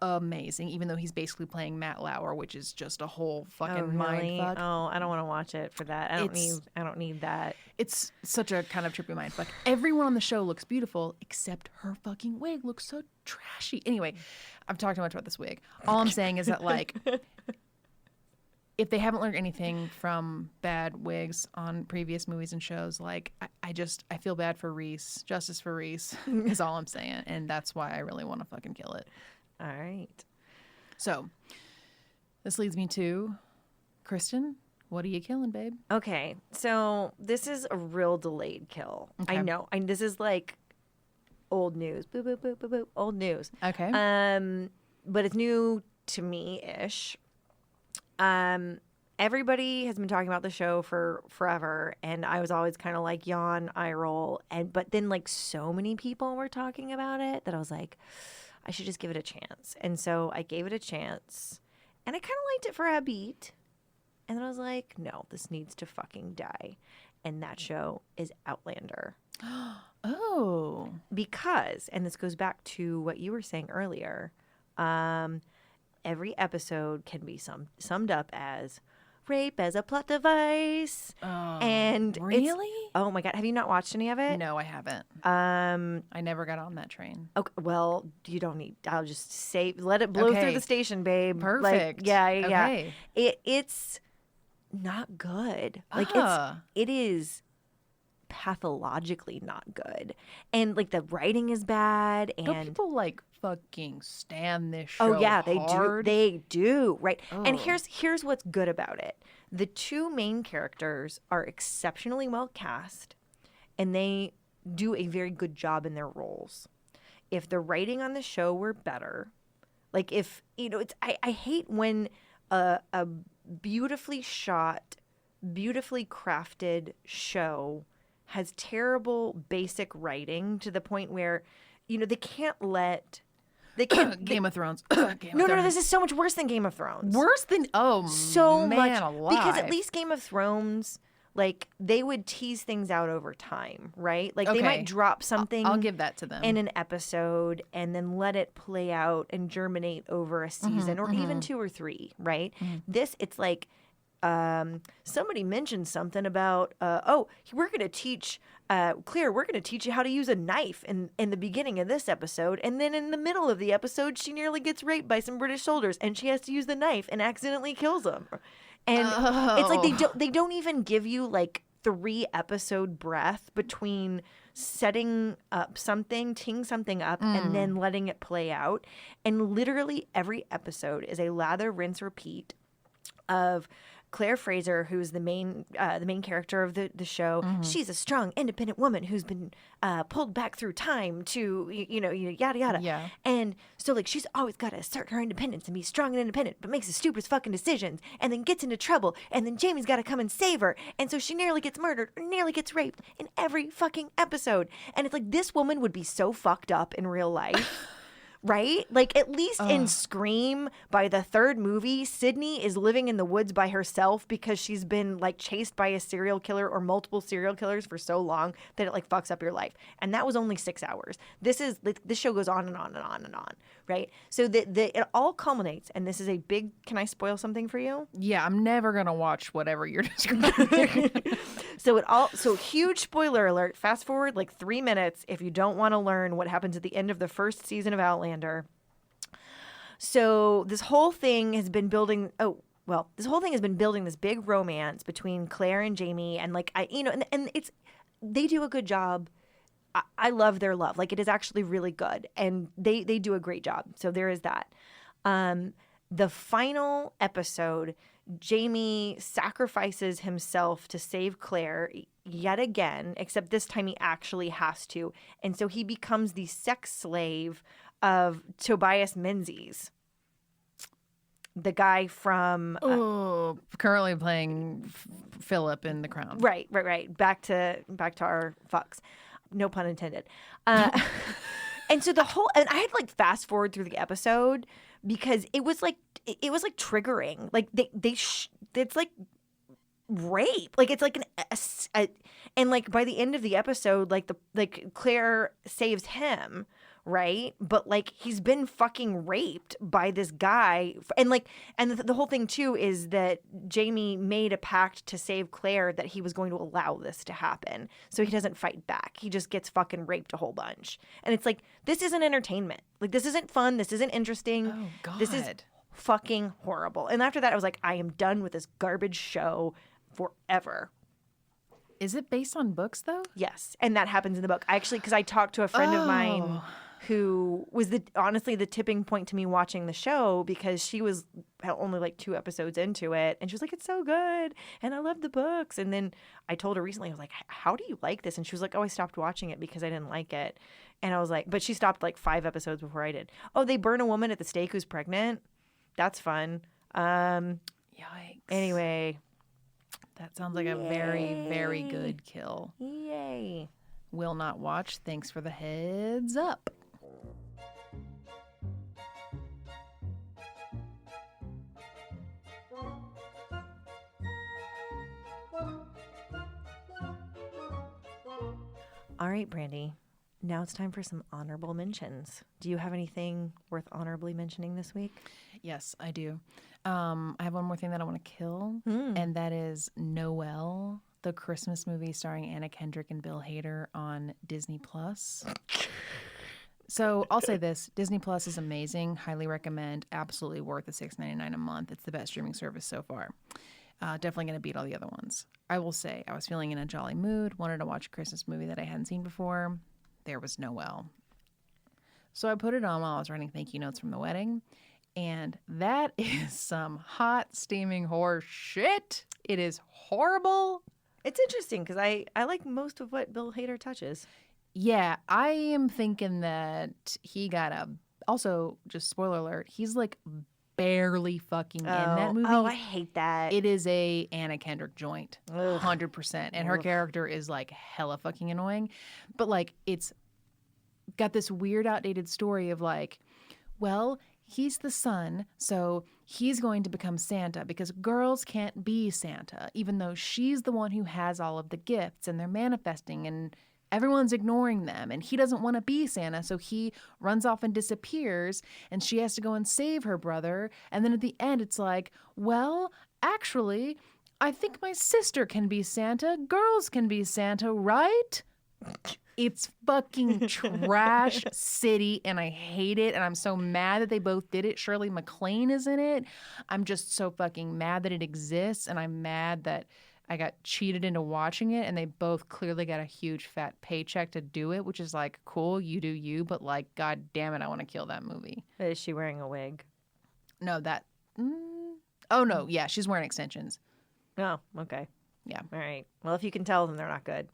amazing, even though he's basically playing Matt Lauer, which is just a whole fucking mind fuck. Oh, I don't want to watch it for that. I don't need that. It's such a kind of trippy mind fuck. Everyone on the show looks beautiful except her fucking wig looks so trashy. Anyway, I've talked too much about this wig. All I'm saying is that like if they haven't learned anything from bad wigs on previous movies and shows, like I feel bad for Reese. Justice for Reese is all I'm saying, and that's why I really want to fucking kill it. All right. So this leads me to Kristen. What are you killing, babe? Okay, so this is a real delayed kill. Okay. I know. This is like old news. Boop, boop, boop, boop, boop. Old news. Okay. But it's new to me-ish. Everybody has been talking about the show for forever, and I was always kind of like yawn, eye roll, but then like so many people were talking about it that I was like, I should just give it a chance. And so I gave it a chance, and I kind of liked it for a beat. And then I was like, no, this needs to fucking die. And that show is Outlander. Oh. Because, and this goes back to what you were saying earlier, every episode can be summed up as rape as a plot device. Oh, and really? Oh my God. Have you not watched any of it? No, I haven't. I never got on that train. Okay, well, you don't need, I'll just let it blow through the station, babe. Perfect. Like, yeah. Okay. It's not good. Like it is pathologically not good, and like the writing is bad. And don't people like fucking stand this show? Oh yeah, hard? They do. Right. Oh. And here's what's good about it: the two main characters are exceptionally well cast, and they do a very good job in their roles. If the writing on the show were better, like if it's I hate when a beautifully shot, beautifully crafted show has terrible basic writing to the point where, they can't Game of Thrones. No, this is so much worse than Game of Thrones. Worse than so man much alive. because at least Game of Thrones, like they would tease things out over time, right? Like they might drop something. I'll give that to them in an episode and then let it play out and germinate over a season or even 2 or 3, right? This, it's like somebody mentioned something about we're going to teach Claire, we're going to teach you how to use a knife in the beginning of this episode, and then in the middle of the episode she nearly gets raped by some British soldiers and she has to use the knife and accidentally kills them. And it's like they don't even give you like 3 episode breath between setting up something, teeing something up, and then letting it play out. And literally every episode is a lather, rinse, repeat of Claire Fraser, who's the main character of the show. She's a strong, independent woman who's been pulled back through time to, yada, yada. Yeah. And so, like, she's always got to assert her independence and be strong and independent, but makes the stupidest fucking decisions and then gets into trouble. And then Jamie's got to come and save her. And so she nearly gets murdered or nearly gets raped in every fucking episode. And it's like, this woman would be so fucked up in real life. Right? Like, at least in Scream, by the 3rd movie, Sydney is living in the woods by herself because she's been, like, chased by a serial killer or multiple serial killers for so long that it, like, fucks up your life. And that was only 6 hours. This show goes on and on and on and on, right? So it all culminates, and this is a big, can I spoil something for you? Yeah, I'm never going to watch whatever you're describing. So huge spoiler alert. Fast forward like 3 minutes if you don't want to learn what happens at the end of the first season of Outlander. So this whole thing has been building. This big romance between Claire and Jamie, and like they do a good job. I love their love. Like, it is actually really good, and they do a great job. So there is that. The final episode, Jamie sacrifices himself to save Claire yet again, except this time he actually has to. And so he becomes the sex slave of Tobias Menzies, the guy from... currently playing Philip in The Crown. Right. Back to our fucks. No pun intended. And so and I had like fast forward through the episode because it was like triggering. Like it's like rape. Like it's like and like by the end of the episode, like Claire saves him, right? But like he's been fucking raped by this guy, and the whole thing too is that Jamie made a pact to save Claire that he was going to allow this to happen, so he doesn't fight back. He just gets fucking raped a whole bunch, and it's like, this isn't entertainment. Like, this isn't fun. This isn't interesting. Oh God. This is fucking horrible. And after that, I was like, I am done with this garbage show forever. Is it based on books, though? Yes. And that happens in the book. Because I talked to a friend of mine who was honestly the tipping point to me watching the show, because she was only like 2 episodes into it. And she was like, it's so good. And I love the books. And then I told her recently, I was like, how do you like this? And she was like, oh, I stopped watching it because I didn't like it. And I was like, but she stopped like 5 episodes before I did. Oh, they burn a woman at the stake who's pregnant. That's fun. Yikes. Anyway. That sounds like a very, very good kill. Yay. Will not watch. Thanks for the heads up. All right, Brandi. Now it's time for some honorable mentions. Do you have anything worth honorably mentioning this week? Yes, I do. I have one more thing that I want to kill, and that is Noelle, the Christmas movie starring Anna Kendrick and Bill Hader on Disney Plus. So I'll say this: Disney Plus is amazing. Highly recommend. Absolutely worth the $6.99 a month. It's the best streaming service so far. Definitely going to beat all the other ones. I will say I was feeling in a jolly mood, wanted to watch a Christmas movie that I hadn't seen before. There was Noelle. So I put it on while I was writing thank you notes from the wedding. And that is some hot, steaming horse shit. It is horrible. It's interesting because I like most of what Bill Hader touches. Yeah, I am thinking that he got a... Also, just spoiler alert, he's like barely fucking in that movie. Oh, I hate that. It is a Anna Kendrick joint, Ugh. 100%. And her character is like hella fucking annoying. But like, it's got this weird outdated story of like, well, he's the son, so he's going to become Santa because girls can't be Santa, even though she's the one who has all of the gifts and they're manifesting and everyone's ignoring them. And he doesn't want to be Santa, so he runs off and disappears and she has to go and save her brother. And then at the end, it's like, well, actually, I think my sister can be Santa. Girls can be Santa, right? It's fucking trash city, and I hate it, and I'm so mad that they both did it. Shirley MacLaine is in it. I'm just so fucking mad that it exists, and I'm mad that I got cheated into watching it, and they both clearly got a huge fat paycheck to do it, which is like, cool, you do you, but like, god damn it, I want to kill that movie. Is she wearing a wig? No, that... Oh, no, yeah, she's wearing extensions. Oh, okay. Yeah. All right. Well, if you can tell, then they're not good.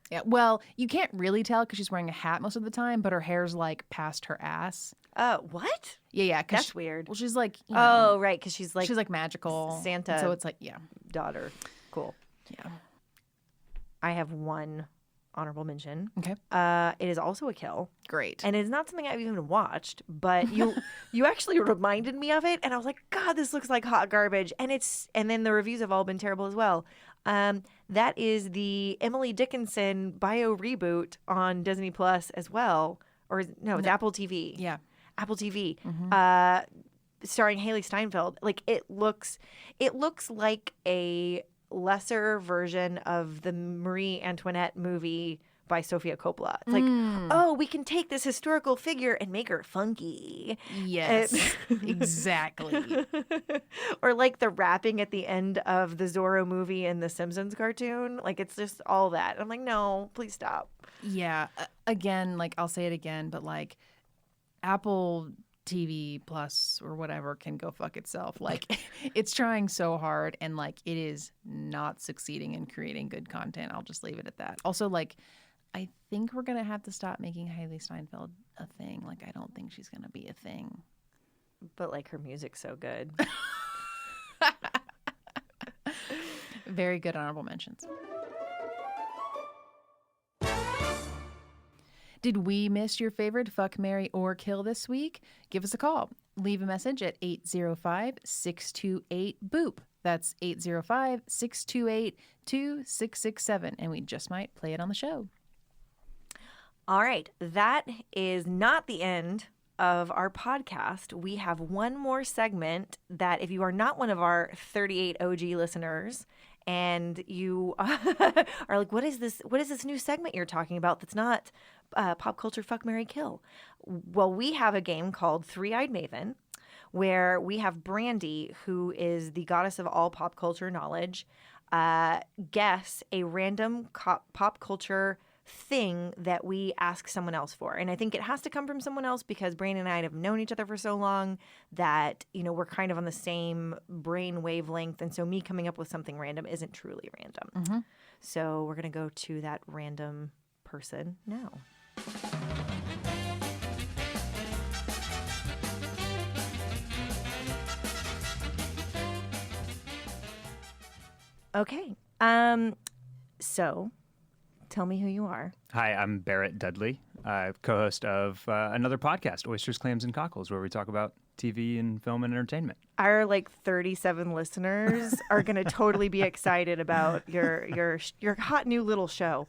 Yeah, well, you can't really tell because she's wearing a hat most of the time, but her hair's like past her ass. What? Yeah. That's weird. Well, she's like, you know, oh, right, because she's like magical Santa. So it's like, yeah, daughter. Cool. Yeah. I have one honorable mention. Okay. It is also a kill. Great. And it's not something I've even watched, but you actually reminded me of it, and I was like, God, this looks like hot garbage. And then the reviews have all been terrible as well. That is the Emily Dickinson bio reboot on Disney Plus as well. Or no, it's Apple TV. Yeah. Apple TV. Mm-hmm. Starring Haley Steinfeld. Like it looks like a lesser version of the Marie Antoinette movie by Sofia Coppola. It's like, oh, we can take this historical figure and make her funky. Yes, exactly. Or like the rapping at the end of the Zorro movie and the Simpsons cartoon. Like it's just all that. I'm like, no, please stop. Yeah. Again, like I'll say it again, but like Apple TV Plus or whatever can go fuck itself. Like it's trying so hard and like it is not succeeding in creating good content. I'll just leave it at that. Also, like I think we're going to have to stop making Haley Steinfeld a thing. Like I don't think she's going to be a thing. But like her music's so good. Very good honorable mentions. Did we miss your favorite fuck, marry, or kill this week? Give us a call. Leave a message at 805-628-BOOP. That's 805-628-2667. And we just might play it on the show. All right. That is not the end of our podcast. We have one more segment that if you are not one of our 38 OG listeners and you are like, what is this new segment you're talking about that's not pop culture fuck, marry, kill? Well, we have a game called Three-Eyed Maven, where we have Brandi, who is the goddess of all pop culture knowledge, guess a random pop culture thing that we ask someone else for. And I think it has to come from someone else because Brandi and I have known each other for so long that, we're kind of on the same brain wavelength. And so me coming up with something random isn't truly random. Mm-hmm. So we're going to go to that random person now. Okay. So tell me who you are. Hi, I'm Barrett Dudley, co-host of another podcast, Oysters, Clams, and Cockles, where we talk about TV and film and entertainment. Our 37 listeners are going to totally be excited about your hot new little show.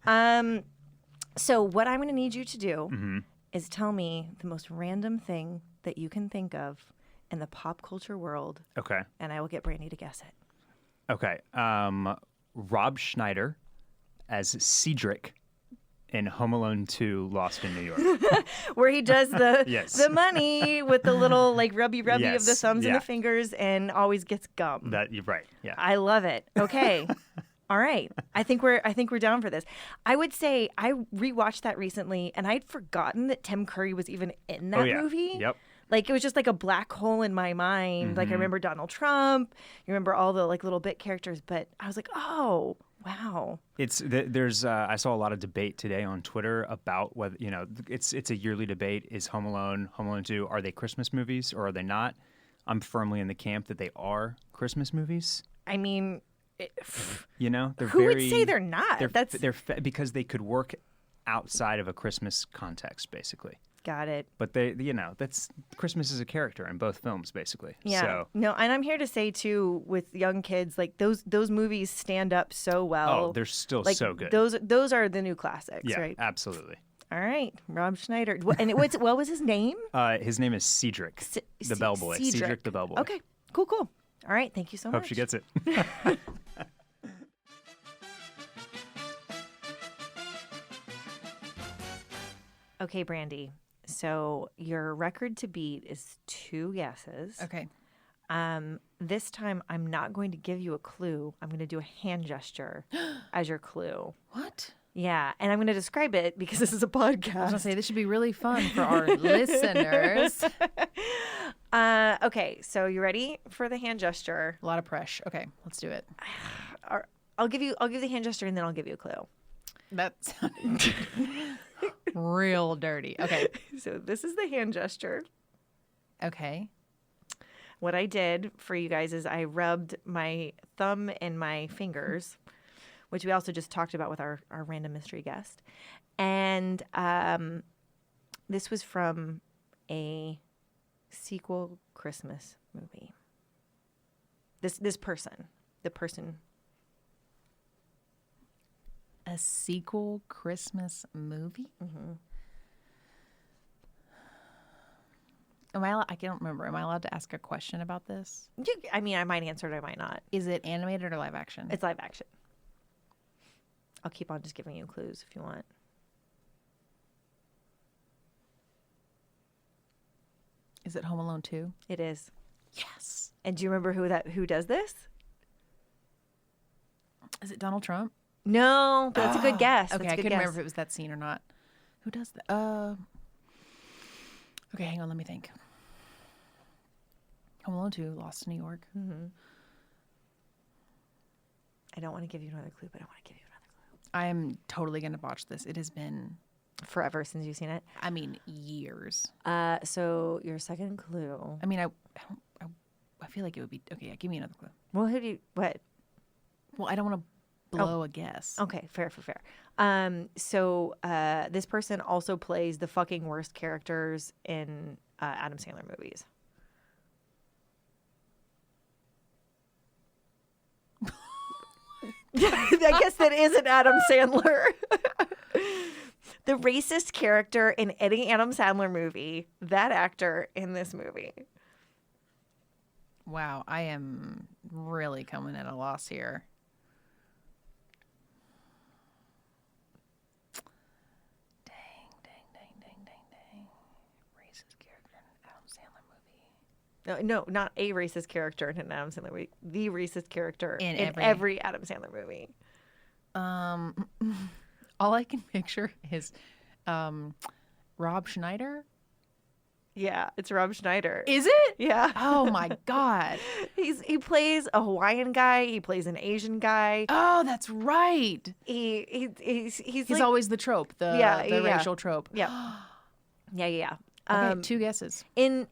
So what I'm going to need you to do is tell me the most random thing that you can think of in the pop culture world. Okay. And I will get Brandi to guess it. Okay. Rob Schneider as Cedric in Home Alone 2 Lost in New York. Where he does the Yes. the money with the little rubby of the Yes. thumbs and Yeah. the fingers and always gets gum. You're right. Yeah. I love it. Okay. All right. I think we're down for this. I would say I rewatched that recently and I'd forgotten that Tim Curry was even in that movie. Yep. It was just like a black hole in my mind. I remember Donald Trump. You remember all the little bit characters, but I was like, oh, wow. There's I saw a lot of debate today on Twitter about whether it's a yearly debate. Is Home Alone 2, are they Christmas movies or are they not? I'm firmly in the camp that they are Christmas movies. I mean, they're who would say they're not? Because they could work outside of a Christmas context, basically. Got it. But that's Christmas is a character in both films, basically. Yeah. So. No, and I'm here to say too, with young kids, those movies stand up so well. Oh, they're still so good. Those are the new classics, yeah, right? Absolutely. All right, Rob Schneider. And what was his name? His name is Cedric, the bellboy. Cedric the bellboy. Okay, cool. All right, thank you so much. Hope she gets it. Okay, Brandi. So your record to beat is 2 guesses. Okay. This time I'm not going to give you a clue. I'm going to do a hand gesture as your clue. What? Yeah, and I'm going to describe it because this is a podcast. I was going to say, this should be really fun for our listeners. Okay, so you ready for the hand gesture? A lot of pressure. Okay, let's do it. I'll give the hand gesture and then I'll give you a clue. That sounded real dirty. Okay. So this is the hand gesture. Okay. What I did for you guys is I rubbed my thumb and my fingers, which we also just talked about with our random mystery guest. And this was from a sequel Christmas movie. The person. A sequel Christmas movie? Mm-hmm. I can't remember. Am I allowed to ask a question about this? I might answer it, I might not. Is it animated or live action? It's live action. I'll keep on just giving you clues if you want. Is it Home Alone 2? It is. Yes. And do you remember who does this? Is it Donald Trump? No, but that's a good guess. Okay, I couldn't remember if it was that scene or not. Who does that? Okay, hang on. Let me think. Home Alone 2, Lost in New York. Mm-hmm. I don't want to give you another clue, but I want to give you another clue. I am totally going to botch this. It has been forever since you've seen it. Years. So your second clue. I feel like it would be okay. Yeah, give me another clue. Well, what? Well, I don't want to blow a guess. Okay, fair. So this person also plays the fucking worst characters in Adam Sandler movies. I guess that is an Adam Sandler. The racist character in any Adam Sandler movie, that actor in this movie. Wow, I am really coming at a loss here. Dang. Racist character in an Adam Sandler movie. No, not a racist character in an Adam Sandler movie. The racist character In in every Adam Sandler movie. All I can picture is Rob Schneider. Yeah, it's Rob Schneider. Is it? Yeah. Oh my God. He plays a Hawaiian guy. He plays an Asian guy. Oh, that's right. He's He's like, always the trope, the racial trope. yeah. Yeah. Okay, 2 guesses. I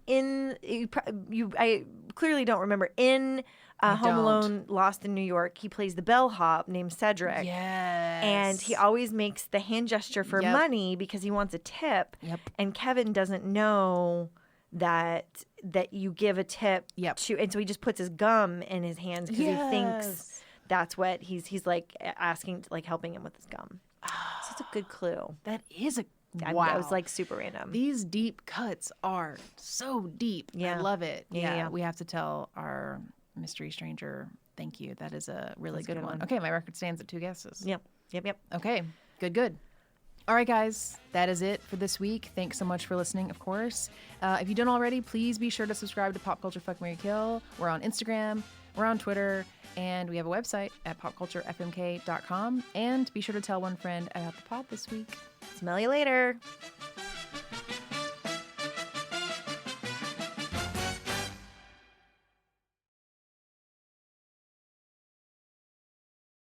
clearly don't remember in Home Alone Lost in New York, he plays the bellhop named Cedric. Yes. And he always makes the hand gesture for money because he wants a tip. Yep. And Kevin doesn't know that you give a tip to, and so he just puts his gum in his hands because he thinks that's what he's like asking, like helping him with his gum. So it's a good clue. That is a Wow. That was like super random. These deep cuts are so deep. Yeah. I love it. Yeah. We have to tell our mystery stranger thank you. That is a really good one. one. Okay, my record stands at 2 guesses. Yep. Okay, good. All right, guys, that is it for this week. Thanks so much for listening, of course. If you don't already, please be sure to subscribe to Pop Culture Fuck, Marry, Kill. We're on Instagram, we're on Twitter, and we have a website at popculturefmk.com. And be sure to tell one friend about the pod this week. Smell you later.